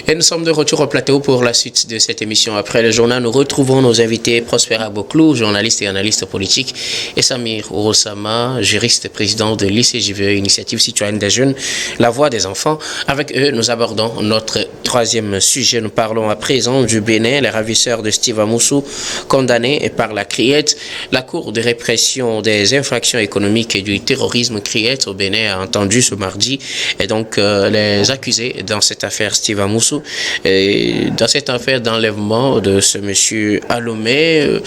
Et nous sommes de retour au plateau pour la suite de cette émission. Après le journal, nous retrouvons nos invités Prosper Aboklou, journaliste et analyste politique, et Samir Orosama, juriste et président de l'ICJVE, Initiative citoyenne des jeunes, la voix des enfants. Avec eux, nous abordons notre troisième sujet. Nous parlons à présent du Bénin, les ravisseurs de Steve Amoussou, condamnés par la CRIET. La Cour de répression des infractions économiques et du terrorisme CRIET au Bénin a entendu ce mardi et donc les accusés dans cette affaire Steve Amoussou, et dans cette affaire d'enlèvement de ce monsieur Alomé.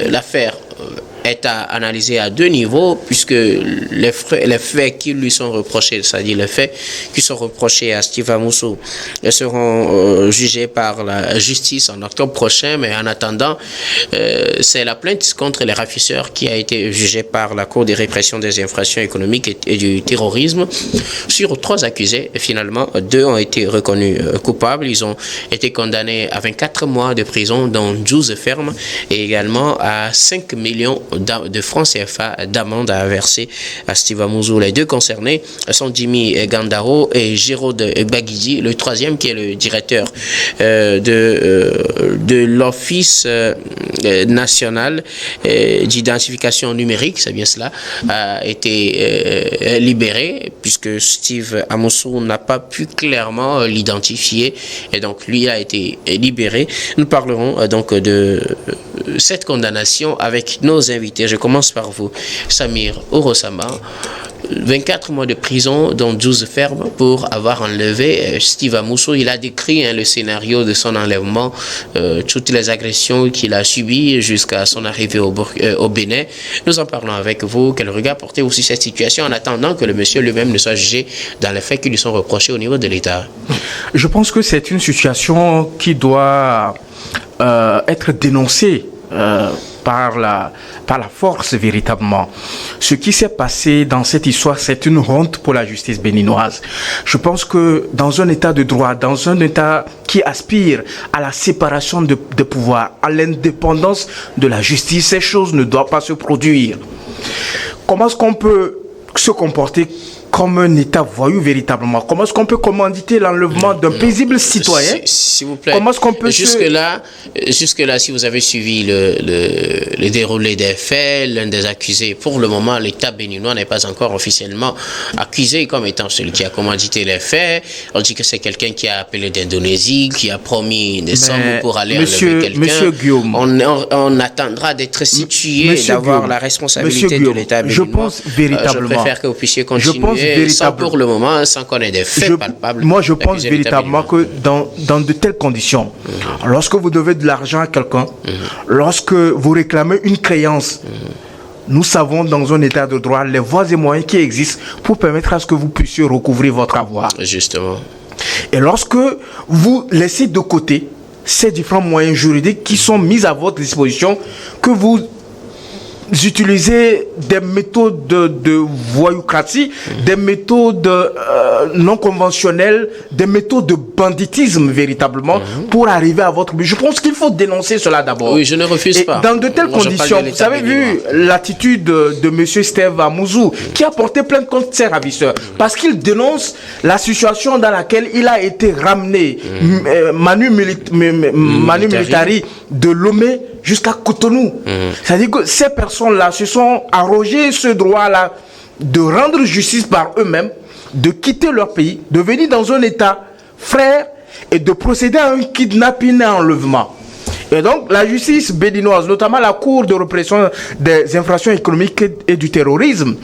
L'affaire est à analyser à deux niveaux, puisque les faits qui lui sont reprochés, c'est-à-dire les faits qui sont reprochés à Steve Amoussou, seront jugés par la justice en octobre prochain, mais en attendant, c'est la plainte contre les ravisseurs qui a été jugée par la Cour de répression des infractions économiques et du terrorisme. Sur 3 accusés, finalement, 2 ont été reconnus coupables. Ils ont été condamnés à 24 mois de prison, dont 12 fermes, et également à 5 millions de francs CFA d'amende à verser à Steve Amoussou. Les 2 concernés sont Jimmy Gandaro et Giraud Baguidi, le 3e qui est le directeur de l'Office national d'identification numérique, c'est bien cela, a été libéré, puisque Steve Amoussou n'a pas pu clairement l'identifier, et donc lui a été libéré. Nous parlerons donc de cette condamnation avec nos invités. Je commence par vous, Samir Orosama. 24 mois de prison, dont 12 fermes, pour avoir enlevé Steve Amoussou. Il a décrit le scénario de son enlèvement, toutes les agressions qu'il a subies jusqu'à son arrivée au Bénin. Nous en parlons avec vous. Quel regard portez-vous sur cette situation en attendant que le monsieur lui-même ne soit jugé dans les faits qui lui sont reprochés au niveau de l'État? Je pense que c'est une situation qui doit être dénoncée par la force véritablement. Ce qui s'est passé dans cette histoire, c'est une honte pour la justice béninoise. Je pense que dans un état de droit, dans un état qui aspire à la séparation de pouvoirs, à l'indépendance de la justice, ces choses ne doivent pas se produire. Comment est-ce qu'on peut se comporter comme un État voyou véritablement? Comment est-ce qu'on peut commanditer l'enlèvement d'un paisible citoyen? S'il vous plaît. Comment est-ce qu'on peut jusque-là, si vous avez suivi le déroulé des faits, l'un des accusés, pour le moment, l'État béninois n'est pas encore officiellement accusé comme étant celui qui a commandité les faits. On dit que c'est quelqu'un qui a appelé d'Indonésie, qui a promis des sommes pour aller enlever quelqu'un. Monsieur Guillaume, on attendra d'être situé, d'avoir la responsabilité de l'État béninois. Je pense véritablement. Je préfère que vous puissiez continuer. Sans pour le moment, sans qu'on ait des faits palpables. Moi, je pense véritablement que dans de telles conditions, lorsque vous devez de l'argent à quelqu'un, lorsque vous réclamez une créance, nous savons dans un état de droit les voies et moyens qui existent pour permettre à ce que vous puissiez recouvrir votre avoir. Justement. Et lorsque vous laissez de côté ces différents moyens juridiques qui sont mis à votre disposition, que vous utilisez des méthodes de voyoucratie, des méthodes non conventionnelles, des méthodes de banditisme véritablement pour arriver à votre but. Je pense qu'il faut dénoncer cela d'abord. Oui, je ne refuse pas. Dans de telles conditions, vous avez vu l'attitude de M. Steve Amoussou qui a porté plainte contre ses ravisseurs parce qu'il dénonce la situation dans laquelle il a été ramené Manu Militari de Lomé jusqu'à Cotonou. C'est-à-dire que ces personnes-là se sont arrogées ce droit-là de rendre justice par eux-mêmes, de quitter leur pays, de venir dans un état frère et de procéder à un kidnapping et enlèvement. Et donc, la justice béninoise, notamment la Cour de répression des infractions économiques et du terrorisme,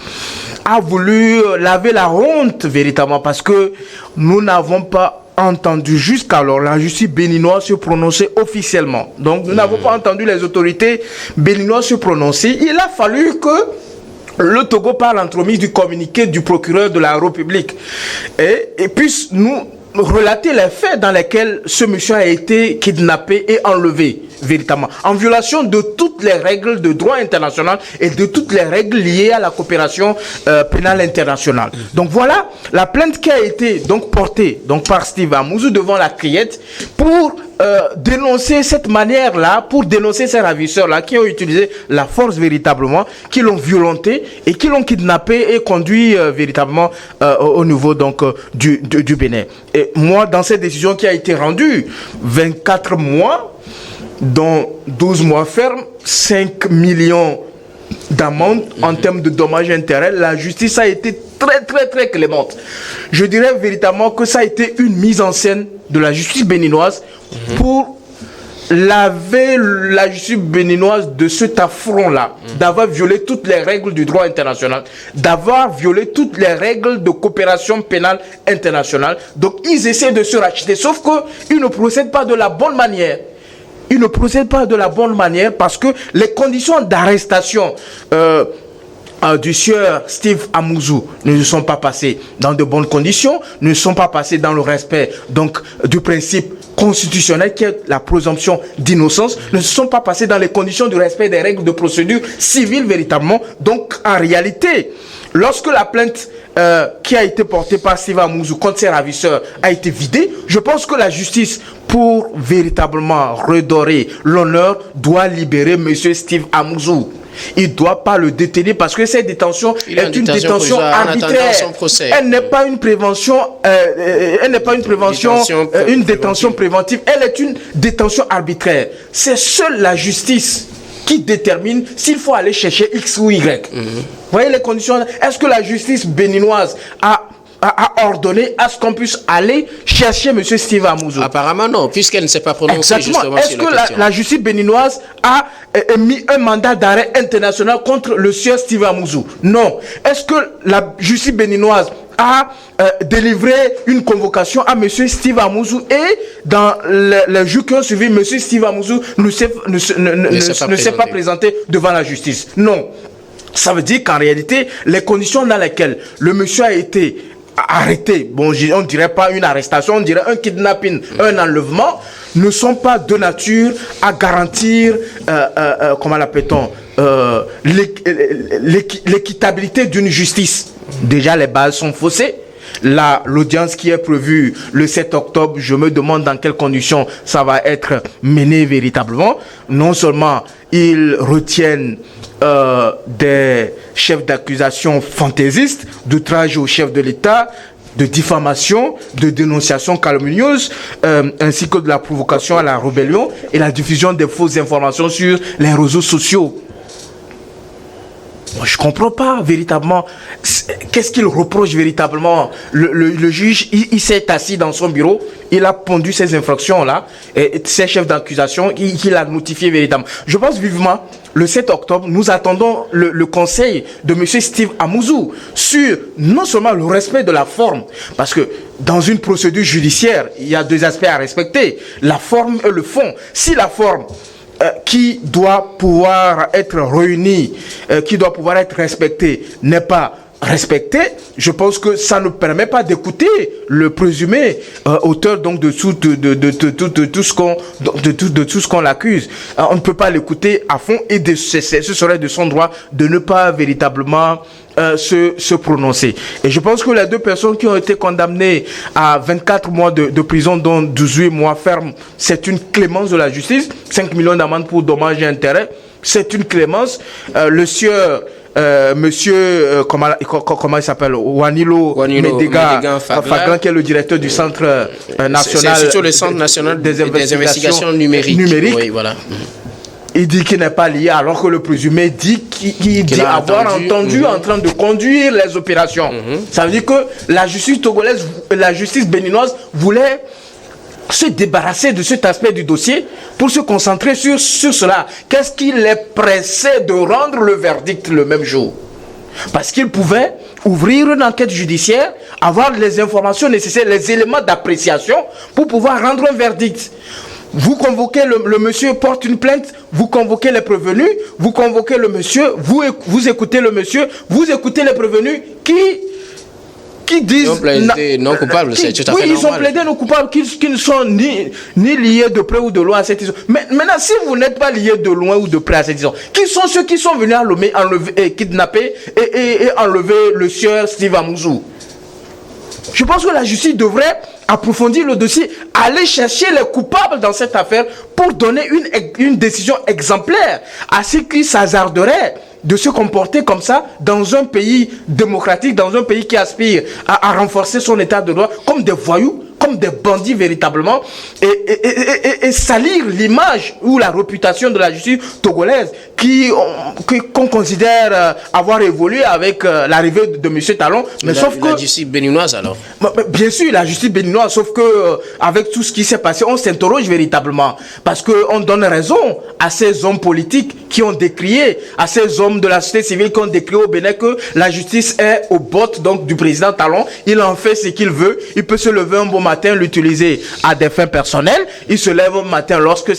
a voulu laver la honte véritablement parce que nous n'avons pas entendu jusqu'alors la justice béninoise se prononcer officiellement. Donc nous n'avons pas entendu les autorités béninoises se prononcer. Il a fallu que le Togo, par l'entremise du communiqué du procureur de la République, et puisse nous relater les faits dans lesquels ce monsieur a été kidnappé et enlevé, véritablement, en violation de toutes les règles de droit international et de toutes les règles liées à la coopération pénale internationale. Donc voilà la plainte qui a été donc portée donc par Steve Amoussou devant la CRIET pour dénoncer cette manière-là, pour dénoncer ces ravisseurs-là qui ont utilisé la force véritablement, qui l'ont violenté et qui l'ont kidnappé et conduit véritablement au niveau donc du Bénin. Et moi, dans cette décision qui a été rendue, 24 mois, dont 12 mois ferme, 5 millions d'amende en termes de dommages et intérêts, la justice a été très clémente. Je dirais véritablement que ça a été une mise en scène de la justice béninoise pour laver la justice béninoise de cet affront-là, d'avoir violé toutes les règles du droit international, d'avoir violé toutes les règles de coopération pénale internationale. Donc ils essaient de se racheter, sauf qu'ils ne procèdent pas de la bonne manière. Ils ne procèdent pas de la bonne manière parce que les conditions d'arrestation du sieur Steve Amouzou ne sont pas passées dans de bonnes conditions, ne sont pas passées dans le respect donc du principe constitutionnel qui est la présomption d'innocence, ne sont pas passées dans les conditions du respect des règles de procédure civile véritablement. Donc en réalité, lorsque la plainte qui a été portée par Steve Amouzou contre ses ravisseurs a été vidée, je pense que la justice, pour véritablement redorer l'honneur, doit libérer monsieur Steve Amouzou. Il ne doit pas le détenir parce que cette détention est une détention arbitraire. Elle n'est pas une prévention, une détention préventive. Elle est une détention arbitraire. C'est seule la justice qui détermine s'il faut aller chercher X ou Y. Vous voyez les conditions? Est-ce que la justice béninoise a ordonné à ce qu'on puisse aller chercher M. Steve Amouzou? Apparemment non, puisqu'elle ne s'est pas prononcée. Exactement. Est-ce que la justice béninoise a émis un mandat d'arrêt international contre le sieur Steve Amouzou? Non. Est-ce que la justice béninoise a délivré une convocation à M. Steve Amouzou et dans les jours qui ont suivi, M. Steve Amouzou ne s'est pas présenté devant la justice? Non. Ça veut dire qu'en réalité, les conditions dans lesquelles le monsieur a été arrêté, bon, on ne dirait pas une arrestation, on dirait un kidnapping, un enlèvement, ne sont pas de nature à garantir, comment l'appelle-t-on, l'équitabilité d'une justice. Déjà, les bases sont faussées. L'audience qui est prévue le 7 octobre, je me demande dans quelles conditions ça va être mené véritablement. Non seulement ils retiennent des chefs d'accusation fantaisistes, d'outrage au chef de l'État, de diffamation, de dénonciation calomnieuse, ainsi que de la provocation à la rébellion et la diffusion des fausses informations sur les réseaux sociaux. Moi, je ne comprends pas véritablement qu'est-ce qu'il reproche véritablement. Le juge, il s'est assis dans son bureau, il a pondu ces infractions-là, et ces chefs d'accusation, il a notifié véritablement. Je pense vivement, le 7 octobre, nous attendons le conseil de M. Steve Amouzou sur non seulement le respect de la forme, parce que dans une procédure judiciaire, il y a deux aspects à respecter, la forme et le fond. Si la forme qui doit pouvoir être réuni, qui doit pouvoir être respecté, n'est pas respecté, je pense que ça ne permet pas d'écouter le présumé auteur donc de tout ce qu'on l'accuse. On ne peut pas l'écouter à fond et ce serait de son droit de ne pas véritablement se prononcer. Et je pense que les deux personnes qui ont été condamnées à 24 mois de prison, dont 18 mois ferme, c'est une clémence de la justice. 5 millions d'amende pour dommages et intérêts, c'est une clémence. Le sieur monsieur, comment il s'appelle, Wanilo Medega Faglan, qui est le directeur du Centre National, c'est surtout le Centre National des Investigations Numériques. Oui, voilà. Il dit qu'il n'est pas lié, alors que le présumé dit qu'il dit avoir entendu en train de conduire les opérations. Ça veut dire que la justice togolaise, la justice béninoise voulait se débarrasser de cet aspect du dossier pour se concentrer sur cela. Qu'est-ce qu'il est pressé de rendre le verdict le même jour? Parce qu'il pouvait ouvrir une enquête judiciaire, avoir les informations nécessaires, les éléments d'appréciation pour pouvoir rendre un verdict. Vous convoquez le monsieur, porte une plainte, vous convoquez les prévenus, vous convoquez le monsieur, vous écoutez le monsieur, vous écoutez les prévenus qui disent... Ils ont plaidé non coupables, c'est tout à fait normal. Oui, ils ont plaidé non coupables, qui ne sont ni liés de près ou de loin à cette histoire. Mais maintenant, si vous n'êtes pas liés de loin ou de près à cette histoire, qui sont ceux qui sont venus enlever, kidnapper et enlever le sieur Steve Amouzou? Je pense que la justice devrait approfondir le dossier, aller chercher les coupables dans cette affaire pour donner une décision exemplaire à ceux qui s'hasarderaient de se comporter comme ça dans un pays démocratique, dans un pays qui aspire à renforcer son état de droit, comme des voyous, comme des bandits véritablement, et salir l'image ou la réputation de la justice togolaise qu'on considère avoir évolué avec l'arrivée de M. Talon. Mais la justice béninoise alors? Bien sûr, la justice béninoise, sauf que avec tout ce qui s'est passé, on s'interroge véritablement, parce qu'on donne raison à ces hommes politiques qui ont décrié, à ces hommes de la société civile qui ont décrié au Bénin que la justice est aux bottes donc du président Talon. Il en fait ce qu'il veut, il peut se lever un beau matin, l'utiliser à des fins personnelles, il se lève un matin lorsque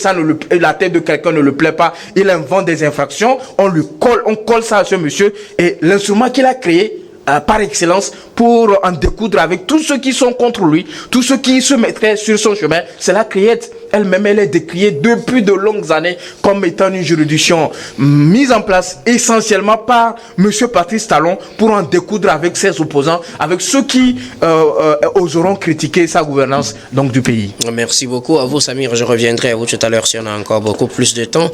la tête de quelqu'un ne lui plaît pas, il invente des infractions, on colle ça à ce monsieur, et l'instrument qu'il a créé par excellence pour en découdre avec tous ceux qui sont contre lui, tous ceux qui se mettraient sur son chemin, c'est la Criette. Elle-même, elle est décriée depuis de longues années comme étant une juridiction mise en place essentiellement par M. Patrice Talon pour en découdre avec ses opposants, avec ceux qui oseront critiquer sa gouvernance donc, du pays. Merci beaucoup à vous, Samir. Je reviendrai à vous tout à l'heure si on a encore beaucoup plus de temps.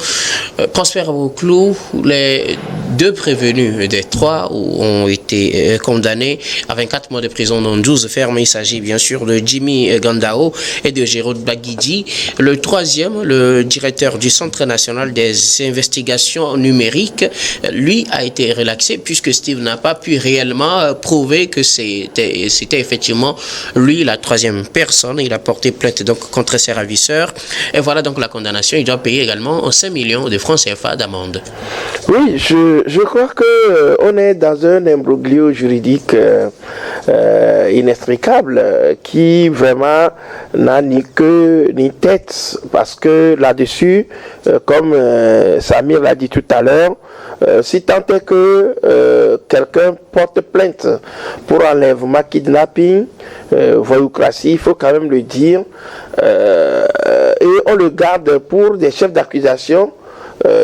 Prosper Aboklou, les 2 prévenus des 3 ont été condamnés à 24 mois de prison, dont 12 fermes. Il s'agit bien sûr de Jimmy Gandao et de Jérôme Baguidi. Le 3e, le directeur du Centre national des investigations numériques, lui a été relaxé puisque Steve n'a pas pu réellement prouver que c'était effectivement lui la 3e personne. Il a porté plainte donc contre ses ravisseurs. Et voilà donc la condamnation. Il doit payer également 5 millions de francs CFA d'amende. Oui, je crois qu'on est dans un imbroglio juridique inextricable qui vraiment n'a ni queue ni tête, parce que là-dessus, comme Samir l'a dit tout à l'heure, si tant est que quelqu'un porte plainte pour enlèvement, kidnapping, voyoucratie, il faut quand même le dire, et on le garde pour des chefs d'accusation.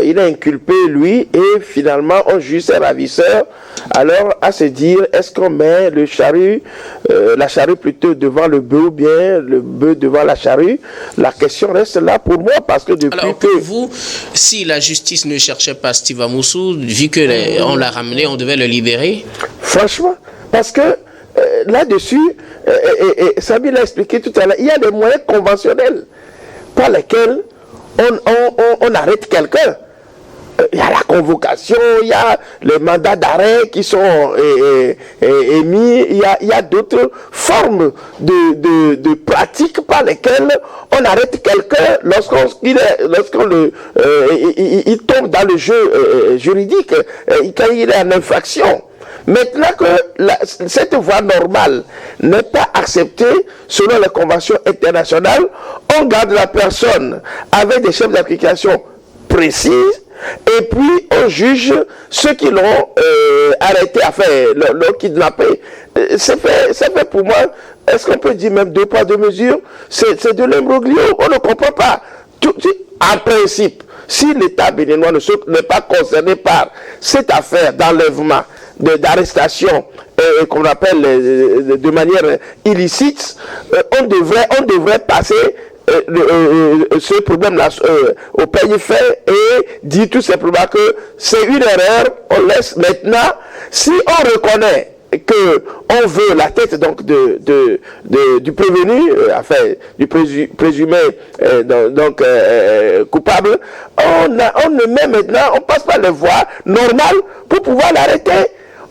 Il est inculpé lui et finalement on juge ses ravisseurs. Alors à se dire, est-ce qu'on met le charrue, la charrue plutôt devant le bœuf ou bien le bœuf devant la charrue? La question reste là pour moi, parce que depuis alors, pour vous, si la justice ne cherchait pas Steve Amoussou, vu que on l'a ramené, on devait le libérer? Franchement, parce que là-dessus, Sabi l'a expliqué tout à l'heure, il y a des moyens conventionnels par lesquels on arrête quelqu'un. Il y a la convocation, il y a les mandats d'arrêt qui sont émis, il y a d'autres formes de pratiques par lesquelles on arrête quelqu'un lorsqu'il tombe dans le jeu juridique, quand il est en infraction. Maintenant que cette voie normale n'est pas acceptée selon les conventions internationales, on garde la personne avec des chefs d'application précises et puis on juge ceux qui l'ont arrêté, l'ont kidnappé. C'est fait pour moi, est-ce qu'on peut dire même 2 poids 2 mesures? C'est de l'imbroglio, on ne comprend pas. En principe, si l'État béninois n'est pas concerné par cette affaire d'enlèvement, d'arrestation, qu'on appelle de manière illicite, on devrait passer ce problème-là au pays fait et dire tout simplement que c'est une erreur. On laisse maintenant, si on reconnaît que on veut la tête donc du prévenu, du présumé coupable, on ne met maintenant, on passe par les voies normales pour pouvoir l'arrêter.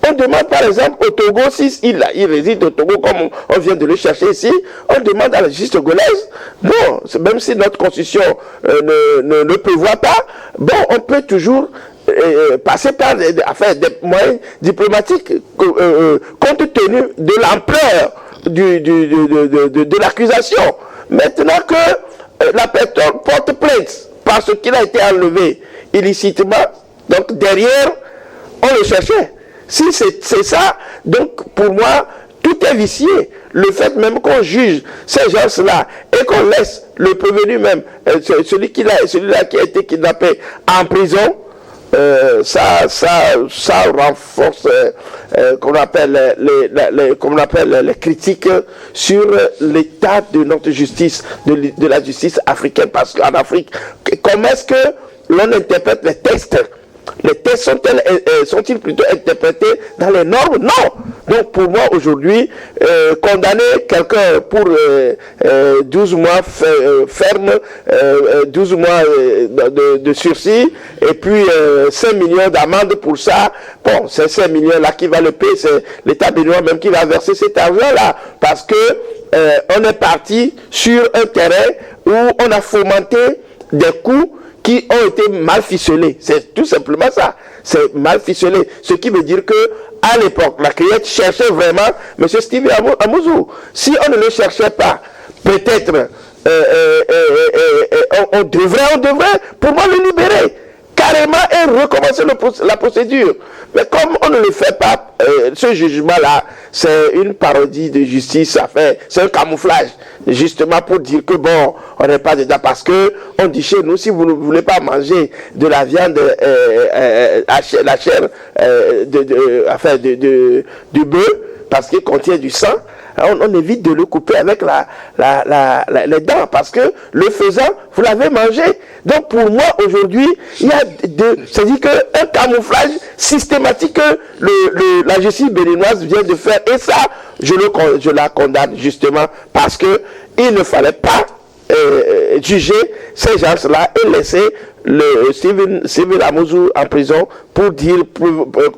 On demande par exemple au Togo, s'il réside au Togo comme on vient de le chercher ici, on demande à la justice togolaise, bon, même si notre constitution ne prévoit pas, bon, on peut toujours passer par des moyens diplomatiques compte tenu de l'ampleur de l'accusation. Maintenant que la personne porte plainte parce qu'il a été enlevé illicitement, donc derrière, on le cherchait. Si c'est ça, donc pour moi, tout est vicié. Le fait même qu'on juge ces gens-là et qu'on laisse le prévenu même, celui-là qui a été kidnappé en prison, ça renforce qu'on appelle les critiques sur l'état de notre justice, de la justice africaine, parce qu'en Afrique, comment est-ce que l'on interprète les textes? Les textes sont-ils plutôt interprétés dans les normes? Non. Donc pour moi aujourd'hui, condamner quelqu'un pour 12 mois ferme, 12 mois de sursis, et puis 5 millions d'amende pour ça, bon, c'est 5 millions-là qui va le payer, c'est l'État béninois même qui va verser cet argent-là, parce que on est parti sur un terrain où on a fomenté des coups qui ont été mal ficelés. C'est tout simplement ça. C'est mal ficelé. Ce qui veut dire que, à l'époque, la CRIET cherchait vraiment M. Stevie Amouzou. Si on ne le cherchait pas, peut-être, on devrait, pour moi, le libérer carrément et recommencer la procédure. Mais comme on ne le fait pas, ce jugement-là, c'est une parodie de justice, c'est un camouflage, justement pour dire que bon, on n'est pas dedans, parce que on dit chez nous, si vous ne voulez pas manger de la viande, la chair du bœuf, parce qu'il contient du sang, on évite de le couper avec les dents, parce que le faisant, vous l'avez mangé. Donc pour moi aujourd'hui, il y a c'est-à-dire qu'un camouflage systématique que la justice béninoise vient de faire, et ça, je la condamne justement, parce que il ne fallait pas juger ces gens-là et laisser Stevie Amouzou en prison pour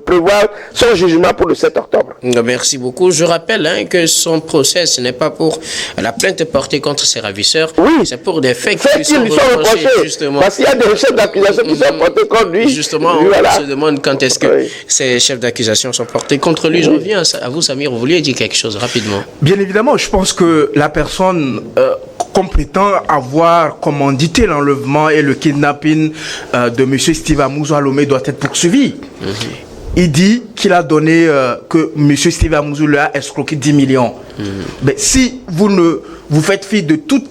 prévoir son jugement pour le 7 octobre. Merci beaucoup. Je rappelle que son procès, ce n'est pas pour la plainte portée contre ses ravisseurs, oui, c'est pour des faits qui sont reprochés, justement. Parce qu'il y a des chefs d'accusation qui sont portés contre lui. Justement, voilà. On se demande quand est-ce que ces chefs d'accusation sont portés contre lui. Je reviens à vous, Samir, vous vouliez dire quelque chose rapidement. Bien évidemment, je pense que la personne comme prétend avoir commandité l'enlèvement et le kidnapping de M. Steve Amouzou à Lomé doit être poursuivi. Il dit qu'il a donné, que M. Steve Amouzou lui a escroqué 10 millions. Mais si vous faites fi de tous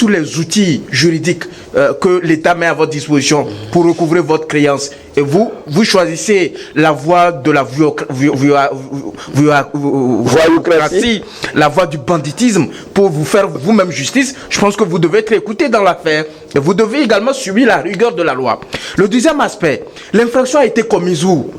les outils juridiques que l'État met à votre disposition pour recouvrer votre créance, et vous choisissez la voie de la voyoucratie, la voie du banditisme pour vous faire vous-même justice, je pense que vous devez être écouté dans l'affaire. Et vous devez également subir la rigueur de la loi. Le deuxième aspect, l'infraction a été commise où?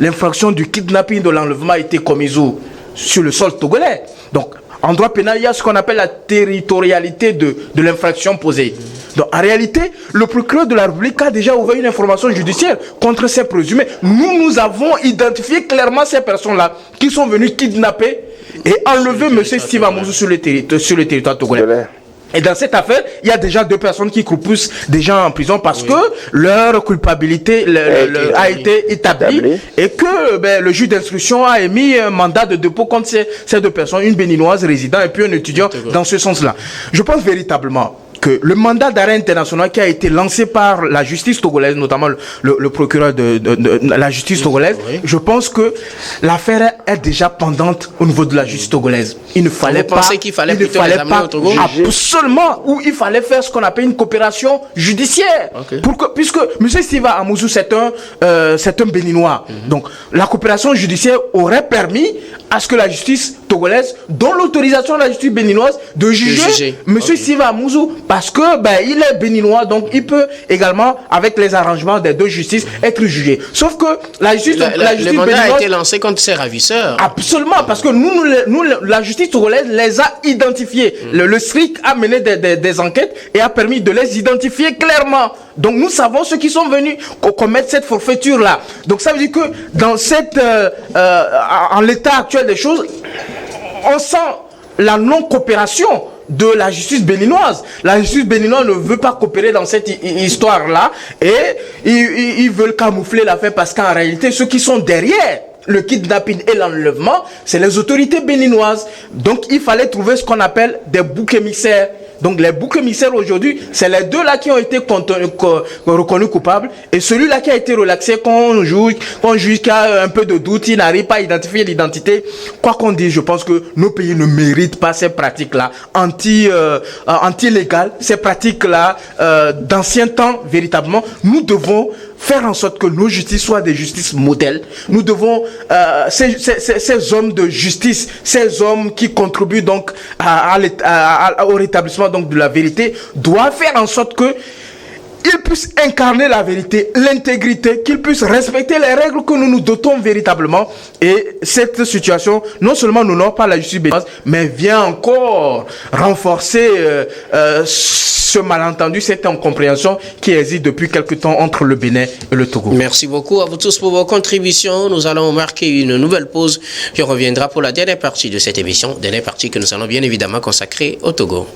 L'infraction du kidnapping, de l'enlèvement a été commise où? Sur le sol togolais. Donc, en droit pénal, il y a ce qu'on appelle la territorialité de l'infraction posée. Donc, en réalité, le procureur de la République a déjà ouvert une information judiciaire contre ces présumés. Nous avons identifié clairement ces personnes-là qui sont venues kidnapper et enlever M. Steve Amouzou sur le territoire togolais. Et dans cette affaire, il y a déjà 2 personnes qui croupissent déjà en prison parce que leur culpabilité a été établie et que le juge d'instruction a émis un mandat de dépôt contre ces 2 personnes, une béninoise résidant et puis un étudiant dans ce sens-là. Je pense véritablement que le mandat d'arrêt international qui a été lancé par la justice togolaise, notamment le procureur de la justice togolaise, je pense que l'affaire est déjà pendante au niveau de la justice togolaise. Il ne fallait pas, qu'il fallait plutôt les amener au Togo? Absolument, où il fallait faire ce qu'on appelle une coopération judiciaire. Puisque M. Steve Amouzou, c'est un béninois. Donc, la coopération judiciaire aurait permis à ce que la justice togolaise donne l'autorisation à la justice béninoise de juger M. Steve Amouzou, parce que il est béninois, donc il peut également, avec les arrangements des 2 justices, être jugé. Sauf que la justice le mandat a été lancé contre ses ravisseurs. Absolument, parce que nous la justice togolaise les a identifiés. Le SRIC a mené des enquêtes et a permis de les identifier clairement. Donc nous savons ceux qui sont venus commettre cette forfaiture-là. Donc ça veut dire que dans en l'état actuel des choses, on sent la non-coopération de la justice béninoise. La justice béninoise ne veut pas coopérer dans cette histoire-là et ils veulent camoufler l'affaire parce qu'en réalité, ceux qui sont derrière le kidnapping et l'enlèvement, c'est les autorités béninoises. Donc il fallait trouver ce qu'on appelle des boucs émissaires. Donc les boucs émissaires aujourd'hui, c'est les 2 là qui ont été reconnus coupables et celui-là qui a été relaxé, qu'on juge qui a un peu de doute, il n'arrive pas à identifier l'identité. Quoi qu'on dise, je pense que nos pays ne méritent pas ces pratiques-là anti-légales, ces pratiques-là d'ancien temps, véritablement. Nous devons faire en sorte que nos justices soient des justices modèles. Nous devons, ces hommes de justice, ces hommes qui contribuent donc au rétablissement donc de la vérité, doivent faire en sorte que ils puissent incarner la vérité, l'intégrité, qu'ils puissent respecter les règles que nous nous dotons véritablement. Et cette situation, non seulement n'honore pas la justice béninoise, mais vient encore renforcer ce malentendu, cette incompréhension qui existe depuis quelque temps entre le Bénin et le Togo. Merci beaucoup à vous tous pour vos contributions. Nous allons marquer une nouvelle pause, puis on reviendra pour la dernière partie de cette émission, dernière partie que nous allons bien évidemment consacrer au Togo.